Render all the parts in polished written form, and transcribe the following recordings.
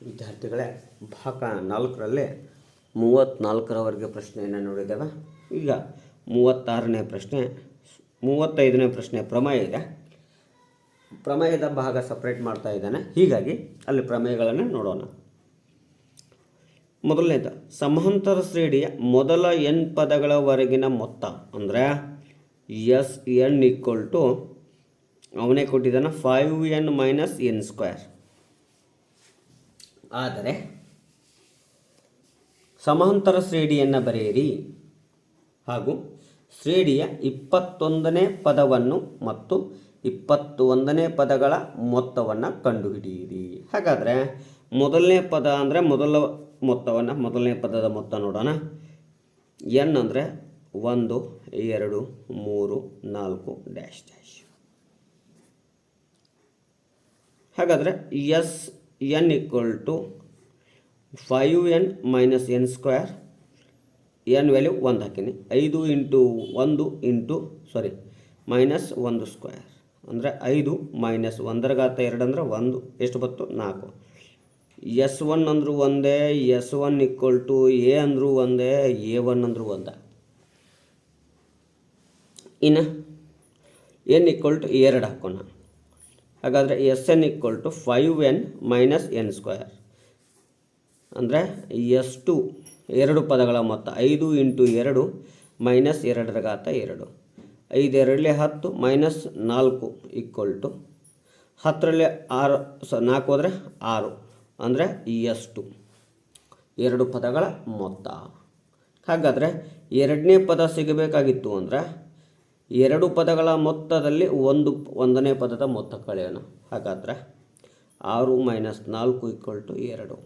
ವಿದ್ಯಾರ್ಥಿಗಳೇ, ಭಾಗ 4ರಲ್ಲಿ 34ರವರೆಗೆ ಪ್ರಶ್ನೆಯನ್ನು ನೋಡಿದ್ದೇವೆ. ಈಗ 36ನೇ ಪ್ರಶ್ನೆ, 35ನೇ ಪ್ರಶ್ನೆ ಪ್ರಮೇಯ ಇದೆ. ಪ್ರಮೇಯದ ಭಾಗ ಸಪ್ರೇಟ್ ಮಾಡ್ತಾ ಇದ್ದಾನೆ, ಹೀಗಾಗಿ ಅಲ್ಲಿ ಪ್ರಮೇಯಗಳನ್ನು ನೋಡೋಣ. ಮೊದಲನೇದು, ಸಮಾಂತರ ಶ್ರೇಣಿಯ ಮೊದಲ n ಪದಗಳವರೆಗಿನ ಮೊತ್ತ ಅಂದರೆ Sn = ಅವನೇ ಕೊಟ್ಟಿದ್ದಾನೆ 5n - n². ಆದರೆ ಸಮಾಂತರ ಶ್ರೇಣಿಯನ್ನು ಬರೆಯಿರಿ ಹಾಗೂ ಶ್ರೇಣಿಯ 21ನೇ ಪದವನ್ನು ಮತ್ತು 21ನೇ ಪದಗಳ ಮೊತ್ತವನ್ನು ಕಂಡುಹಿಡಿಯಿರಿ. ಹಾಗಾದರೆ ಮೊದಲನೇ ಪದ ಅಂದರೆ ಮೊದಲನೇ ಪದದ ಮೊತ್ತ ನೋಡೋಣ. n ಅಂದರೆ 1 2 3 4 ಡ್ಯಾಶ್ ಡ್ಯಾಶ್. ಹಾಗಾದರೆ Sn = 5n - n². n value 1 ಹಾಕಿನಿ. 5 × 1 -1² ಅಂದರೆ 5 - 1² ಅಂದರೆ 1 ಎಷ್ಟು ಬತ್ತು? 4. S1 ಅಂದರೂ ಒಂದೇ, S1 = A ಅಂದರೂ ಒಂದೇ, A1 ಅಂದರೂ ಒಂದೇ. ಇನ್ನು n = 2 ಹಾಕೋಣ. ಹಾಗಾದರೆ Sn = 5n - n² ಅಂದರೆ ಎಷ್ಟು 2 ಪದಗಳ ಮೊತ್ತ 5 × 2 - 2². 5 2 10 -4 = 10ರಲ್ಲಿ 4 ಹೋದರೆ 6 ಅಂದರೆ ಎಷ್ಟು 2 ಪದಗಳ ಮೊತ್ತ. ಹಾಗಾದರೆ ಎರಡನೇ ಪದ ಸಿಗಬೇಕಾಗಿತ್ತು ಅಂದರೆ 2 ಪದಗಳ ಮೊತ್ತದಲ್ಲಿ 1ನೇ ಪದದ ಮೊತ್ತ ಕಳೆಯೋಣ. ಹಾಗಾದರೆ 6 - 4 = 2.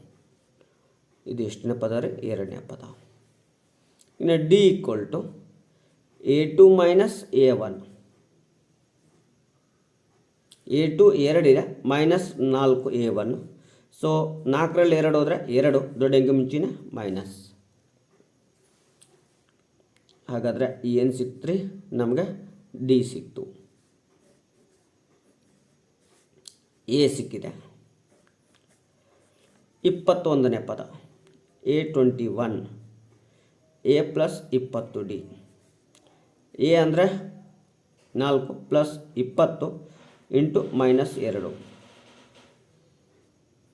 ಇದು ಎಷ್ಟನೇ ಪದ ರೀ? ಎರಡನೇ ಪದ. ಇನ್ನು D = A2 - A1. A2 2 ಇದೆ, -4 A1. ಸೊ 4ರಲ್ಲಿ 2 ಹೋದರೆ 2, ದೊಡ್ಡ ಅಂಕಿ ಮುಂಚಿನ ಮೈನಸ್. ಹಾಗಾದರೆ ಏನು ಸಿಕ್ತು ರೀ ನಮಗೆ? D ಸಿಕ್ತು. A ಸಿಕ್ಕಿದೆ. 21ನೇ ಪದ A21. A + 20D. A ಅಂದರೆ 4 + 20 × -2.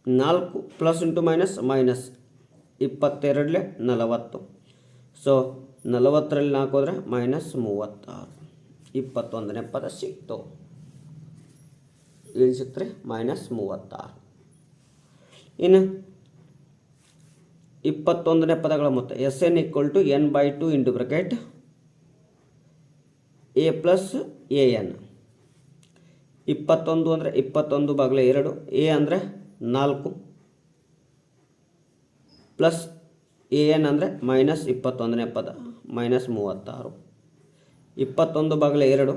4 + -, -22 40. ಸೊ 40ರಲ್ಲಿ 4 ಹೋದರೆ -36. 21ನೇ ಪದ ಸಿಕ್ತು. ಏನು ಸಿಕ್ತು ರೀ? -36. ಇನ್ನು 21ನೇ ಪದಗಳ ಮೊತ್ತ Sn = n/2 × A + An. 21 ಅಂದರೆ 21/2. A ಅಂದರೆ 4 ಪ್ಲಸ್ An ಅಂದರೆ -21ನೇ ಪದ -36. 21/2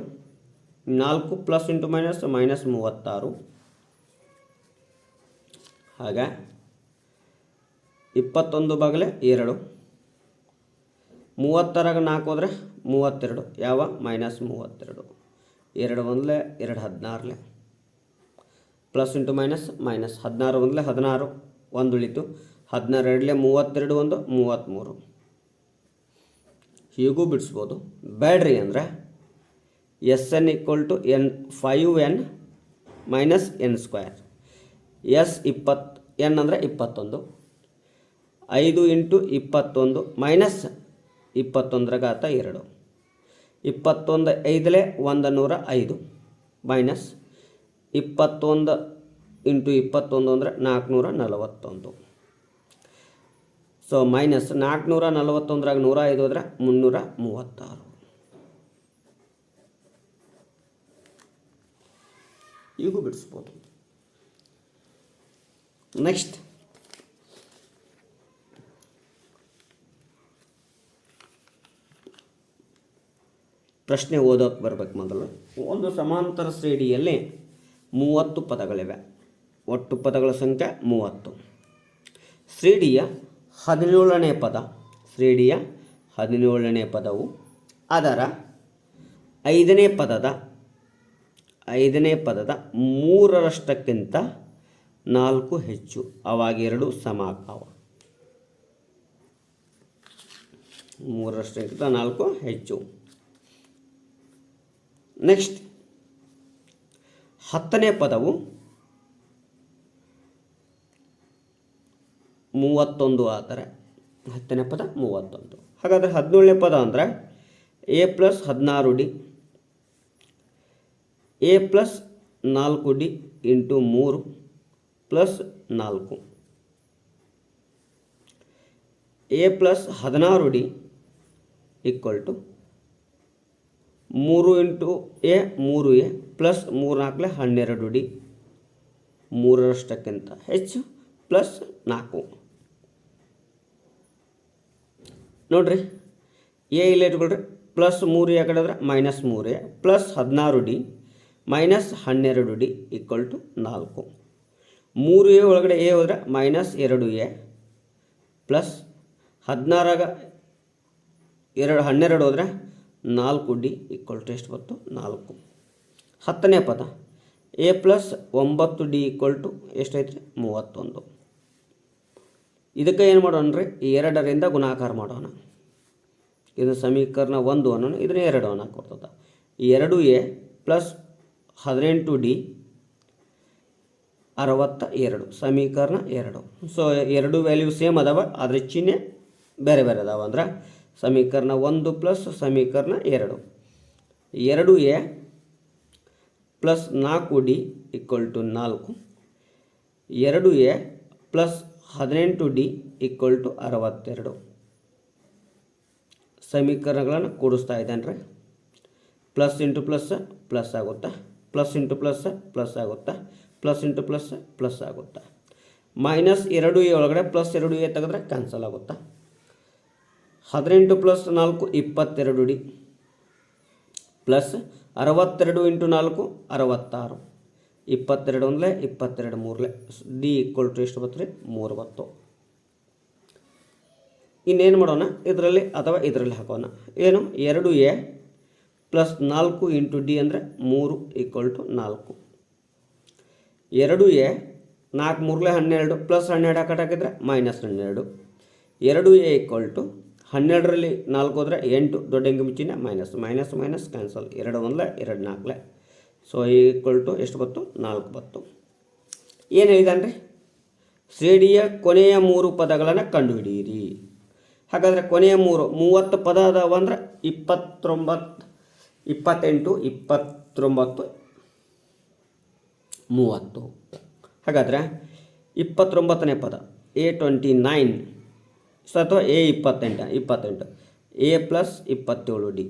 4 + -36. ಹಾಗೆ 21/2 30ರಾಗ 4 ಹೋದರೆ 32. ಯಾವ? -32. 2 1 2 16 ಪ್ಲಸ್ × ಮೈನಸ್ 16 1 16, 1 ಉಳಿತು. 16 2 32 1 33. ಹೀಗೂ ಬಿಡಿಸ್ಬೋದು. ಬೇಡ್ರಿ ಅಂದರೆ Sn = 5n - n². n ಅಂದರೆ 21. 5 × 21 - 21². 21 5ಲೆ 105 ಮೈನಸ್ 21 × 21 ಅಂದರೆ 441. ಸೊ ಮೈನಸ್ 441ರಾಗ 105 ಹೋದರೆ 336. ಈಗೂ ಬಿಡಿಸ್ಬೋದು. ನೆಕ್ಸ್ಟ್ ಪ್ರಶ್ನೆ ಓದೋಕ್ಕೆ ಬರಬೇಕು. ಮೊದಲು ಒಂದು ಸಮಾಂತರ ಶ್ರೇಣಿಯಲ್ಲಿ 30 ಪದಗಳಿವೆ. ಒಟ್ಟು ಪದಗಳ ಸಂಖ್ಯೆ 30. ಶ್ರೇಣಿಯ 17ನೇ ಪದವು ಅದರ 5ನೇ ಪದದ 3ರಷ್ಟಕ್ಕಿಂತ 4 ಹೆಚ್ಚು, ಅವಾಗ 2 ಸಮ ಆಕಾವ. 3ರಷ್ಟಕ್ಕಿಂತ 4 ಹೆಚ್ಚು. ನೆಕ್ಸ್ಟ್ 10ನೇ ಪದವು 31 ಆದರೆ 10ನೇ ಪದ 31. ಹಾಗಾದರೆ 17ನೇ ಪದ ಅಂದರೆ a plus 16d a plus 4d into 3 plus 4 a plus 16d equal to 3 into a 3a plus 3 4 12d 3ರಷ್ಟಕ್ಕಿಂತ ಹೆಚ್ಚು ಪ್ಲಸ್ 4. ನೋಡ್ರಿ ಎ ಇಲ್ಲಿ ಇಟ್ಕೊಳ್ರಿ, ಪ್ಲಸ್ 3 ಆ ಕಡೆ ಆದರೆ minus 3a plus 16d minus 12d equal to 4. 3a ಒಳಗಡೆ ಎ ಹೋದರೆ minus 2a plus 16ಆಗ 12 ಹೋದರೆ 4d ಈಕ್ವಲ್ ಟು ಎಷ್ಟು ಬಂತು 4. 10ನೇ ಪದ a plus 9d equal to ಎಷ್ಟೈತ್ರಿ 31. ಇದಕ್ಕೆ ಏನು ಮಾಡೋಣ ರೀ, 2ರಿಂದ ಗುಣಾಕಾರ ಮಾಡೋಣ. ಇದು ಸಮೀಕರಣ 1 ಅನ್ನೋಣ, ಇದನ್ನ 2 ಅನ್ನೋಕೆ ಕೊಡ್ತದೆ. 2a ಪ್ಲಸ್ 18d 62 ಸಮೀಕರಣ 2. ಸೊ 2 ವ್ಯಾಲ್ಯೂ ಸೇಮ್ ಅದಾವ, ಆದರೆ ಚಿಹ್ನೆ ಬೇರೆ ಬೇರೆ ಅದಾವ. ಅಂದ್ರೆ ಸಮೀಕರಣ 1 ಪ್ಲಸ್ ಸಮೀಕರಣ 2. 2a plus 4d equal to 4. 2a plus 18d equal to 62 ಸಮೀಕರಣಗಳನ್ನು ಕೂಡಿಸ್ತಾ ಇದ್ದೇನೆ ರೀ. ಪ್ಲಸ್ ಇಂಟು ಪ್ಲಸ್ ಪ್ಲಸ್ ಆಗುತ್ತಾ, ಪ್ಲಸ್ ಇಂಟು ಪ್ಲಸ್ ಪ್ಲಸ್ ಆಗುತ್ತಾ, ಪ್ಲಸ್ ಇಂಟು ಪ್ಲಸ್ ಪ್ಲಸ್ ಆಗುತ್ತಾ. ಮೈನಸ್ 2a ಒಳಗಡೆ ಪ್ಲಸ್ 2a ತೆಗೆದ್ರೆ ಕ್ಯಾನ್ಸಲ್ ಆಗುತ್ತಾ. 18 ಪ್ಲಸ್ 4 22d ಪ್ಲಸ್ 62 ಇಂಟು 4 66. 22 ಒಂದಲೇ 22 ಮೂರಲೆ ಡಿ ಈಕ್ವಲ್ ಟು ಎಷ್ಟು ಬರ್ತದೆ 3 ಬತ್ತು. ಇನ್ನೇನು ಮಾಡೋಣ, ಇದರಲ್ಲಿ ಅಥವಾ ಇದರಲ್ಲಿ ಹಾಕೋಣ. ಏನು 2a ಪ್ಲಸ್ 4 ಇಂಟು ಡಿ ಅಂದರೆ 3 ಈಕ್ವಲ್ ಟು 4. 2a 4 ಮೂರಲೆ 12 ಪ್ಲಸ್ 12 ಆ ಕಡೆ ಹಾಕಿದರೆ ಮೈನಸ್ 12. 2a ಈಕ್ವಲ್ ಟು 12ರಲ್ಲಿ 4 ಹೋದರೆ 8, ದೊಡ್ಡ ಅಂಕಿ ಮಿಂಚಿನ ಮೈನಸ್ ಮೈನಸ್ ಮೈನಸ್ ಕ್ಯಾನ್ಸಲ್. 2 ಒಂದಲೇ 2 4. ಸೊ ಈಕ್ವಲ್ ಟು ಎಷ್ಟು ಬತ್ತು 4 ಬತ್ತು. ಏನು ಹೇಳಿದಾನೆ ರೀ, ಶ್ರೇಣಿಯ ಕೊನೆಯ 3 ಪದಗಳನ್ನು ಕಂಡುಹಿಡಿಯಿರಿ. ಹಾಗಾದರೆ ಕೊನೆಯ 30 ಪದ ಅದಾವ ಅಂದ್ರೆ 29 28 29 30. ಹಾಗಾದರೆ 29ನೇ ಪದ A29 ಅಥವಾ A28 A plus 27d.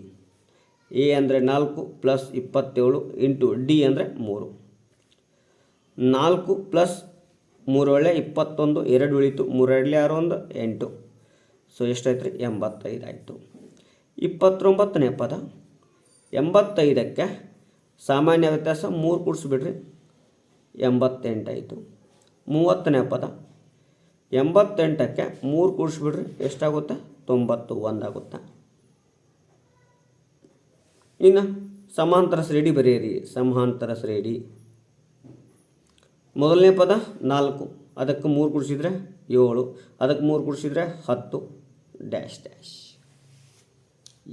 A ಅಂದರೆ 4 ಪ್ಲಸ್ 27 ಇಂಟು ಡಿ ಅಂದರೆ 3. 4 ಪ್ಲಸ್ 3 ಒಳ್ಳೆ 21, 2 ಉಳಿತು, 3 2 6 1 8. ಸೊ ಎಷ್ಟಾಯ್ತು ರೀ 85 ಆಯಿತು. 29ನೇ ಪದ 85ಕ್ಕೆ ಸಾಮಾನ್ಯ ವ್ಯತ್ಯಾಸ 3 ಕೂಡಿಸ್ಬಿಡ್ರಿ 88 ಆಯಿತು. 30ನೇ ಪದ 88ಕ್ಕೆ 3 ಕೂಡಿಸ್ಬಿಡ್ರಿ ಎಷ್ಟಾಗುತ್ತೆ 91 ಆಗುತ್ತೆ. ಇನ್ನು ಸಮಾಂತರ ಶ್ರೇಣಿ ಬರೆಯಿರಿ. ಸಮಾಂತರ ಶ್ರೇಣಿ ಮೊದಲನೇ ಪದ 4, ಅದಕ್ಕೆ 3 ಕೂಡಿಸಿದ್ರೆ 7, ಅದಕ್ಕೆ 3 ಕೂಡಿಸಿದ್ರೆ 10 ಡ್ಯಾಶ್ ಡ್ಯಾಶ್.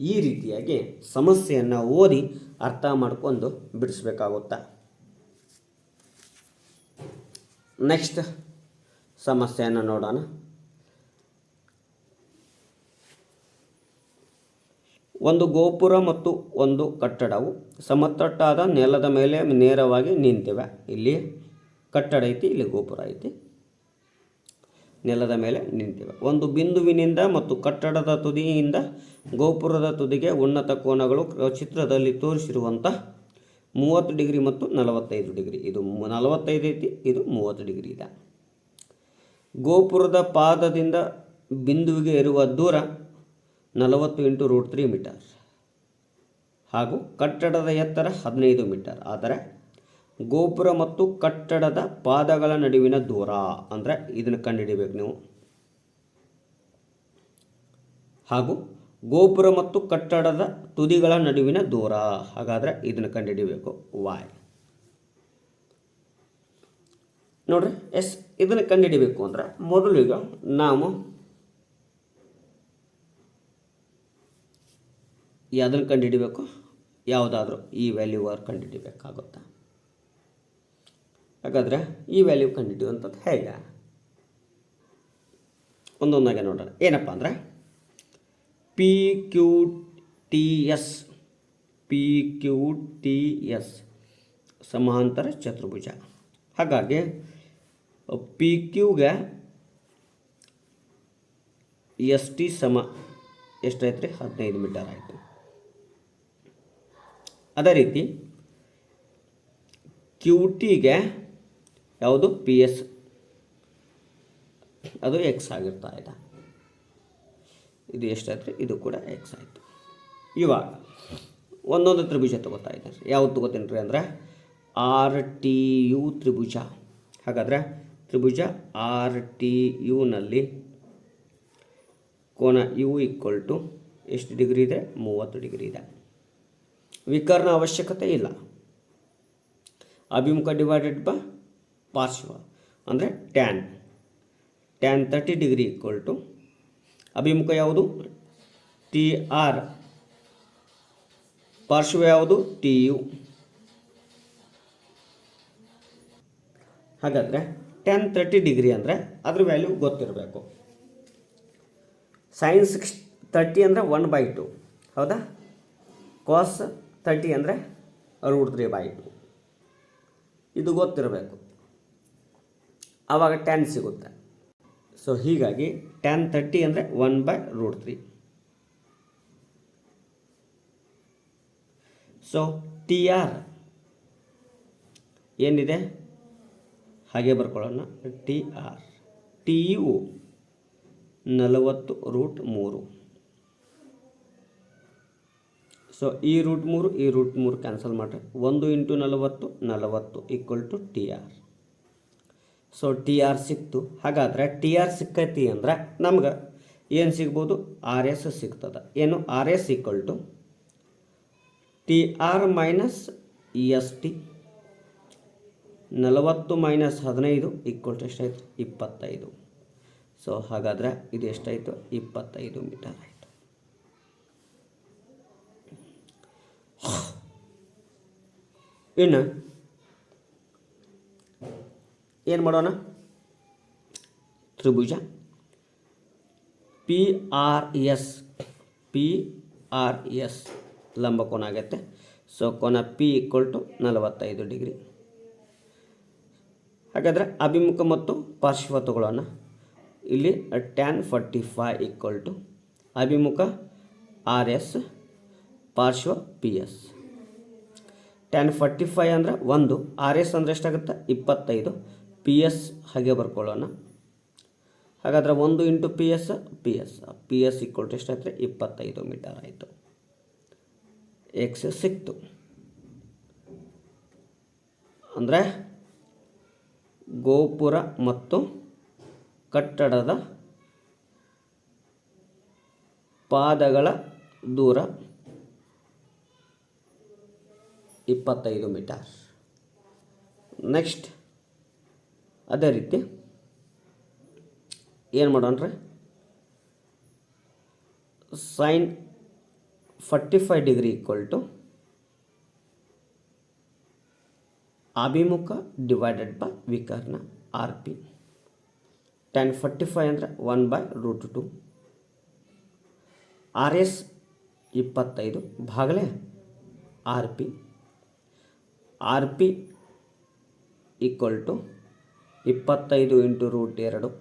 ಈ ರೀತಿಯಾಗಿ ಸಮಸ್ಯೆಯನ್ನು ಓದಿ ಅರ್ಥ ಮಾಡ್ಕೊಂಡು ಬಿಡಿಸ್ಬೇಕಾಗುತ್ತಾ. ನೆಕ್ಸ್ಟ್ ಸಮಸ್ಯೆಯನ್ನು ನೋಡೋಣ. ಒಂದು ಗೋಪುರ ಮತ್ತು ಒಂದು ಕಟ್ಟಡವು ಸಮತಟ್ಟಾದ ನೆಲದ ಮೇಲೆ ನೇರವಾಗಿ ನಿಂತಿವೆ. ಇಲ್ಲಿ ಕಟ್ಟಡ ಐತಿ, ಇಲ್ಲಿ ಗೋಪುರ ಐತಿ, ನೆಲದ ಮೇಲೆ ನಿಂತಿವೆ. ಒಂದು ಬಿಂದುವಿನಿಂದ ಮತ್ತು ಕಟ್ಟಡದ ತುದಿಯಿಂದ ಗೋಪುರದ ತುದಿಗೆ ಉನ್ನತ ಕೋನಗಳು ಚಿತ್ರದಲ್ಲಿ ತೋರಿಸಿರುವಂಥ 30 ಡಿಗ್ರಿ ಮತ್ತು 45 ಡಿಗ್ರಿ. ಇದು 45 ಐತಿ, ಇದು 30 ಡಿಗ್ರಿ ಇದೆ. ಗೋಪುರದ ಪಾದದಿಂದ ಬಿಂದುವಿಗೆ ಇರುವ ದೂರ 40 × √3 ಮೀಟರ್ ಹಾಗೂ ಕಟ್ಟಡದ ಎತ್ತರ 15 ಮೀಟರ್. ಆದರೆ ಗೋಪುರ ಮತ್ತು ಕಟ್ಟಡದ ಪಾದಗಳ ನಡುವಿನ ದೂರ ಅಂದರೆ ಇದನ್ನು ಕಂಡುಹಿಡಿಬೇಕು ನೀವು. ಹಾಗೂ ಗೋಪುರ ಮತ್ತು ಕಟ್ಟಡದ ತುದಿಗಳ ನಡುವಿನ ದೂರ, ಹಾಗಾದರೆ ಇದನ್ನು ಕಂಡುಹಿಡಿಬೇಕು y. ನೋಡ್ರಿ ಇದನ್ನು ಕಂಡುಹಿಡಿಬೇಕು ಅಂದ್ರೆ ಮೊದಲು ಈಗ ನಾವು ಯಾವುದನ್ನು ಕಂಡುಹಿಡಿಬೇಕು, ಯಾವುದಾದ್ರೂ ಈ ವ್ಯಾಲ್ಯೂ ಕಂಡುಹಿಡಿಬೇಕಾಗುತ್ತಾ. ಹಾಗಾದರೆ ಈ ವ್ಯಾಲ್ಯೂ ಕಂಡುಹಿಡಿಯುವಂಥದ್ದು ಹೇಗೆ ಒಂದೊಂದಾಗೆ ನೋಡೋಣ. ಏನಪ್ಪ ಅಂದರೆ ಪಿ ಕ್ಯೂ ಟಿ ಎಸ್ ಸಮಾಂತರ ಚತುರ್ಭುಜ. ಹಾಗಾಗಿ ಪಿ ಕ್ಯೂಗೆ ಎಸ್ ಟಿ ಸಮ ಎಷ್ಟಾಯ್ತು ರೀ, 15 ಮೀಟರ್ ಆಯಿತು. ಅದೇ ರೀತಿ ಕ್ಯೂ ಟಿಗೆ ಯಾವುದು ಪಿ ಎಸ್ ಅದು ಎಕ್ಸ್ ಆಗಿರ್ತಾ ಇದೆ. ಇದು ಎಷ್ಟಾಯ್ತು ರೀ, ಇದು ಕೂಡ ಎಕ್ಸ್ ಆಯಿತು. ಇವಾಗ ಒಂದೊಂದು ತ್ರಿಭುಜ ತಗೋತಾ ಇದ್ದಾರೆ. ಯಾವುದು ತಗೋತೀನಿ ರೀ ಅಂದರೆ ಆರ್ ಟಿ ಯು ತ್ರಿಭುಜ. ಹಾಗಾದರೆ ತ್ರಿಭುಜ ಆರ್ ಟಿ ಯುನಲ್ಲಿ ಕೋನ ಯು ಈಕ್ವಲ್ ಟು ಎಷ್ಟು ಡಿಗ್ರಿ ಇದೆ, 30 ಡಿಗ್ರಿ ಇದೆ. ವಿಕರ್ಣ ಅವಶ್ಯಕತೆ ಇಲ್ಲ. ಅಭಿಮುಖ ಡಿವೈಡೆಡ್ ಬೈ ಪಾರ್ಶ್ವ ಅಂದರೆ ಟ್ಯಾನ್ 30 ಡಿಗ್ರಿ ಈಕ್ವಲ್ ಟು ಅಭಿಮುಖ ಯಾವುದು ಟಿ ಆರ್, ಪಾರ್ಶ್ವ ಯಾವುದು ಟಿ ಯು. ಹಾಗಾದರೆ tan 30 ಡಿಗ್ರಿ ಅಂದರೆ ಅದ್ರ ವ್ಯಾಲ್ಯೂ ಗೊತ್ತಿರಬೇಕು. sin 30 ಅಂದರೆ 1/2, ಹೌದಾ. cos 30 ಅಂದರೆ √3/2. ಇದು ಗೊತ್ತಿರಬೇಕು, ಆವಾಗ ಟ್ಯಾನ್ ಸಿಗುತ್ತೆ. ಸೊ ಹೀಗಾಗಿ tan 30 ಅಂದರೆ 1/√3. ಸೊ ಟಿ ಆರ್ ಏನಿದೆ ಹಾಗೆ ಬರ್ಕೊಳ್ಳೋಣ. T R T U 40√3. So ಈ √3 ಈ √3 ಕ್ಯಾನ್ಸಲ್ ಮಾಡಿರಿ. 1 × 40 equal to T R. So T R ಸಿಕ್ತು. ಹಾಗಾದರೆ ಟಿ ಆರ್ ಸಿಕ್ಕೈತಿ ಅಂದ್ರೆ ನಮ್ಗೆ ಏನು ಸಿಗ್ಬೋದು, ಆರ್ ಎಸ್ ಸಿಗ್ತದೆ. ಏನು R S equal to T R minus S T. 40 minus 15 equal to ಎಷ್ಟಾಯಿತು, 25. ಸೊ ಹಾಗಾದರೆ ಇದು ಎಷ್ಟಾಯಿತು, 25 ಮೀಟರ್ ಆಯಿತು. ಇನ್ನು ಏನು ಮಾಡೋಣ, ತ್ರಿಭುಜ ಪಿ ಆರ್ ಎಸ್ ಲಂಬ ಕೋನ ಆಗುತ್ತೆ. ಸೊ ಕೋನ ಪಿ ಈಕ್ವಲ್ ಟು 45 ಡಿಗ್ರಿ. ಹಾಗಾದರೆ ಅಭಿಮುಖ ಮತ್ತು ಪಾರ್ಶ್ವ ತಗೊಳ್ಳೋಣ. ಇಲ್ಲಿ tan 45 ಈಕ್ವಲ್ ಟು ಅಭಿಮುಖ ಆರ್ ಎಸ್, ಪಾರ್ಶ್ವ ಪಿ ಎಸ್. tan 45 ಅಂದರೆ 1, ಆರ್ ಎಸ್ ಅಂದರೆ ಎಷ್ಟಾಗುತ್ತೆ, 25, ಪಿ ಎಸ್ ಹಾಗೆ ಬರ್ಕೊಳ್ಳೋಣ. ಹಾಗಾದರೆ 1 × ಪಿ ಎಸ್ ಈಕ್ವಲ್ ಟು ಎಷ್ಟಾಯ್ತು, 25 ಮೀಟರ್ ಆಯಿತು. ಎಕ್ಸ್ ಸಿಕ್ತು. ಅಂದರೆ ಗೋಪುರ ಮತ್ತು ಕಟ್ಟಡದ ಪಾದಗಳ ದೂರ 25 ಮೀಟರ್. ನೆಕ್ಸ್ಟ್ ಅದೇ ರೀತಿ ಏನು ಮಾಡೋಣ, sin 45 ಡಿಗ್ರಿ ಈಕ್ವಲ್ ಟು ಅಭಿಮುಖ ಡಿವೈಡೆಡ್ ಬೈ ವಿಕರ್ಣ ಆರ್ ಪಿ. tan 45 ಅಂದರೆ 1/√2. ಆರ್ ಎಸ್ 25 ಭಾಗಲೇ R P equal to 25 × √2.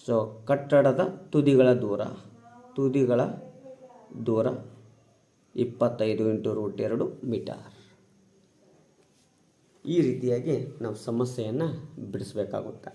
So ಕಟ್ಟಡದ ತುದಿಗಳ ದೂರ 25 × √2 ಮೀಟರ್. ಈ ರೀತಿಯಾಗಿ ನಾವು ಸಮಸ್ಯೆಯನ್ನು ಬಿಡಿಸಬೇಕಾಗುತ್ತೆ.